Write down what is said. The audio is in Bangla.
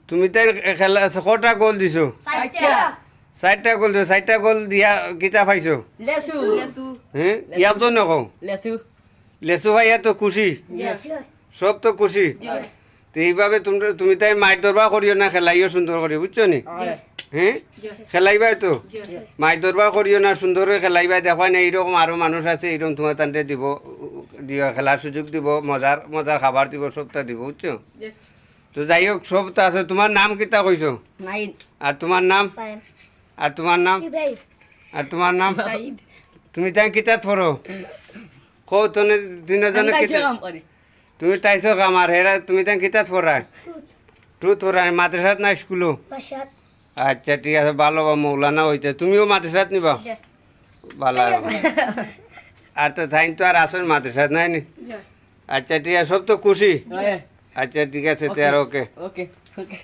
তুমি তাই খেলা কটা গোল দিছো? চারটা। 4টা গোল দিছো। 4টা গোল দিয়া কিতা পাইছো? লেসু হ্যাঁ ইয়ার জন্য কও লেসু লেসু ভাইয়া তো খুশি, সব তো খুশি। তো এইভাবে তুমি তাই মাছ দরবার করিও না, খেলাইও সুন্দর করিও, বুঝছো নি? হ্যাঁ খেলাইবাই তো, মাছ দরবার করিও না, সুন্দর করে খেলাইবাই। দেখো না এইরকম আরো মানুষ আছে, এইরকম তোমার তান্তে দিব, দিও খেলার সুযোগ দিব, মজার মজার খাবার দিব, সবটা দিব, বুঝছো? তো যাই হোক, সব তো আছে। তোমার নাম কিতা কইছো? নাইন আর তোমার নাম? আর তোমার নাম? আর তোমার নাম? তুমি তাই কিতাত পড়ো? কও তনে তিনজনে কিতা? তুমি টাইছো কামার হেরা, তুমি তাই কিতাত পড়ায়? টুত পড়ায় মাদ্রাসাত না স্কুলও? আচ্ছা ঠিক আছে, ভালো বা মৌলানা হইতে। তুমিও মাদ্রাসাত নিবা? ভালো। আর তো থাইন তো আর আসেন মাদ্রাসাত নাই নি? আচ্ছা ঠিক আছে, সব তো খুশি? আচ্ছা ঠিক আছে, তে আর ওকে। ওকে